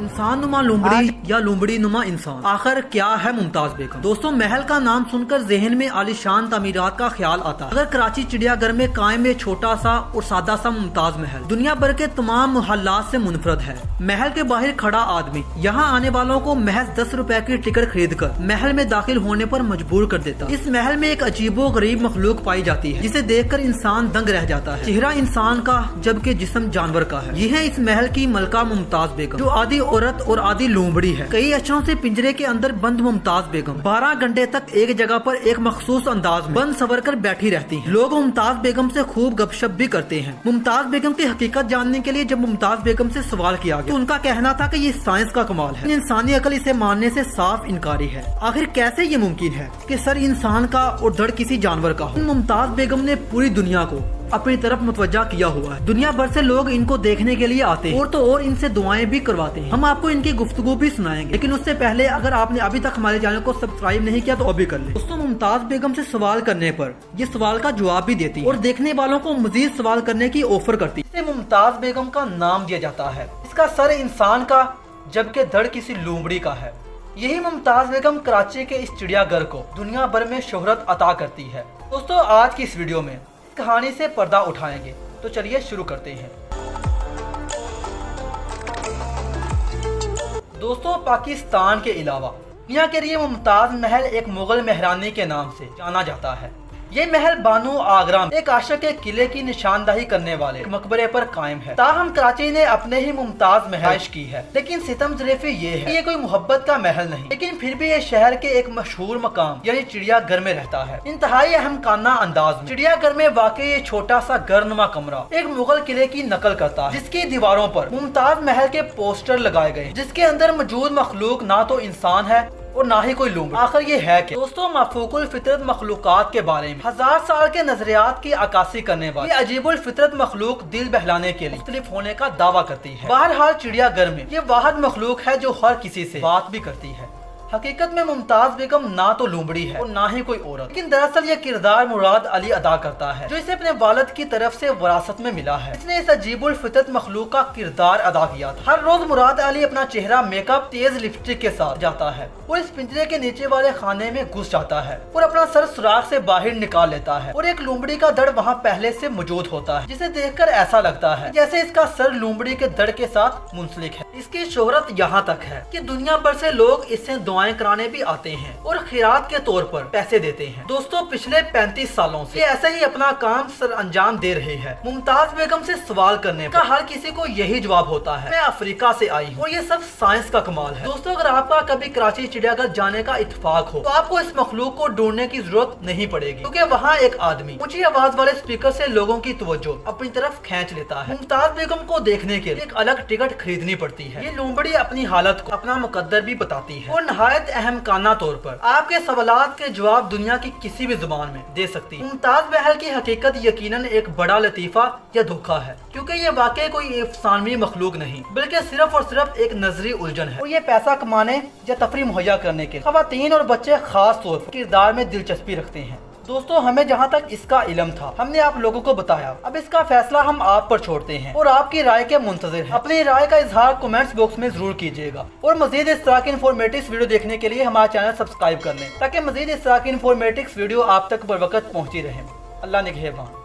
इंसान नुमा लोमड़ी या लोमड़ी नुमा इंसान, आखिर क्या है मुमताज बेगम। दोस्तों, महल का नाम सुनकर जहन में आलीशान तामीरात का ख्याल आता है। अगर कराची चिड़ियाघर में कायम है छोटा सा और सादा सा मुमताज महल दुनिया भर के तमाम मोहल्लात से मुनफरद है। महल के बाहर खड़ा आदमी यहाँ आने वालों को महज 10 रुपए की टिकट खरीद कर महल में दाखिल होने पर मजबूर कर देता। इस महल में एक अजीबो गरीब मखलूक पाई जाती है जिसे देखकर इंसान दंग रह जाता है। चेहरा इंसान का जबकि जिस्म जानवर का है। यह है इस महल की मलका मुमताज बेगम, जो आधी औरत और आधी लोमड़ी है। कई अरसों से पिंजरे के अंदर बंद मुमताज बेगम 12 घंटे तक एक जगह पर एक मखसूस अंदाज में बंद सवर कर बैठी रहती हैं। लोग मुमताज बेगम से खूब गपशप भी करते हैं। मुमताज बेगम की हकीकत जानने के लिए जब मुमताज बेगम से सवाल किया गया तो उनका कहना था कि ये साइंस का कमाल है, इंसानी अकल इसे मानने से साफ इनकारी है। आखिर कैसे ये मुमकिन है कि सर इंसान का और धड़ किसी जानवर का हो। मुमताज बेगम ने पूरी दुनिया को अपनी तरफ मुतवज्जा किया हुआ है। दुनिया भर से लोग इनको देखने के लिए आते हैं और तो और इनसे दुआएं भी करवाते हैं। हम आपको इनकी गुफ्तगू भी सुनाएंगे, लेकिन उससे पहले अगर आपने अभी तक हमारे चैनल को सब्सक्राइब नहीं किया तो अभी कर ले। दोस्तों, मुमताज बेगम से सवाल करने पर ये सवाल का जवाब भी देती है और देखने वालों को मजीद सवाल करने की ऑफर करती है। इसे मुमताज बेगम का नाम दिया जाता है। इसका सर इंसान का जबकि धड़ किसी लोमड़ी का है। यही मुमताज बेगम कराची के इस चिड़ियाघर को दुनिया भर में शोहरत अता करती है। दोस्तों, आज की इस वीडियो में कहानी से पर्दा उठाएंगे, तो चलिए शुरू करते हैं। दोस्तों, पाकिस्तान के अलावा यहाँ के लिए मुमताज महल एक मुगल महरानी के नाम से जाना जाता है। ये महल बानो आगरा में एक आशिक के किले की निशानदाही करने वाले मकबरे पर कायम है। ताहम कराची ने अपने ही मुमताज महल की है, लेकिन सितम ज़रीफ़ी ये है ये कोई मोहब्बत का महल नहीं, लेकिन फिर भी ये शहर के एक मशहूर मकाम यानी चिड़ियाघर में रहता है। इंतहाई अहमकाना अंदाज में चिड़ियाघर में वाकई ये छोटा सा घरनुमा कमरा एक मुगल किले की नकल करता है, जिसकी दीवारों पर मुमताज महल के पोस्टर लगाए गए, जिसके अंदर मौजूद मखलूक ना तो इंसान है और ना ही कोई लोमड़ी। आखिर ये है कि दोस्तों, मफूकुल फितरत मखलूकात के बारे में 1000 साल के नजरियात की अक्कासी करने वाली अजीबुल फितरत मखलूक दिल बहलाने के लिए मुख्तलिफ होने का दावा करती है। बहरहाल चिड़ियाघर में ये वाहिद मखलूक है जो हर किसी से बात भी करती है। हकीकत में मुमताज बेगम ना तो लोमड़ी है और ना ही कोई औरत, लेकिन दरअसल ये किरदार मुराद अली अदा करता है, जो इसे अपने वालिद की तरफ से विरासत में मिला है। इसने इस अजीबुल फितरत मखलूक का किरदार अदा किया था। हर रोज मुराद अली अपना चेहरा मेकअप तेज लिपस्टिक के साथ जाता है और इस पिंजरे के नीचे वाले खाने में घुस जाता है और अपना सर सुराख से बाहर निकाल लेता है और एक लोमड़ी का धड़ वहाँ पहले से मौजूद होता है, जिसे देखकर ऐसा लगता है जैसे इसका सर लोमड़ी के धड़ के साथ मुंसलिक है। इसकी शोहरत यहाँ तक है कि दुनिया भर से लोग इससे दुआएं कराने भी आते हैं और खिरात के तौर पर पैसे देते हैं। दोस्तों, पिछले 35 सालों से ऐसे ही अपना काम सर अंजाम दे रहे हैं। मुमताज बेगम से सवाल करने पर हर किसी को यही जवाब होता है, मैं अफ्रीका से आई हूँ और ये सब साइंस का कमाल है। दोस्तों, अगर आपका कभी कराची चिड़ियाघर जाने का इत्तेफाक हो तो आपको इस मखलूक को ढूंढने की जरूरत नहीं पड़ेगी, क्योंकि वहाँ एक आदमी ऊंची आवाज वाले स्पीकर से लोगों की तवज्जो अपनी तरफ खींच लेता है। मुमताज बेगम को देखने के लिए एक अलग टिकट खरीदनी पड़ती है। ये लोमड़ी अपनी हालत को अपना मुकद्दर भी बताती है और नहायत अहमकाना तौर पर आपके सवालात के जवाब दुनिया की किसी भी जुबान में दे सकती है। मुमताज महल की हकीकत यकीनन एक बड़ा लतीफा या धोखा है, क्योंकि ये वाकई कोई अफसानवी मखलूक नहीं बल्कि सिर्फ और सिर्फ एक नजरी उलझन है और ये पैसा कमाने या तफरी मुहैया करने के खवातीन और बच्चे खास तौर पर किरदार में दिलचस्पी रखते हैं। दोस्तों, हमें जहाँ तक इसका इल्म था हमने आप लोगों को बताया। अब इसका फैसला हम आप पर छोड़ते हैं और आपकी राय के मुंतजिर हैं। अपनी राय का इजहार कमेंट्स बॉक्स में जरूर कीजिएगा और मजीद इस तरह की इन्फॉर्मेटिव वीडियो देखने के लिए हमारा चैनल सब्सक्राइब कर लें, ताकि मजीद इस तरह की इन्फॉर्मेटिव वीडियो आप तक बर वक्त पहुँची रहे। अल्लाह निगहबान।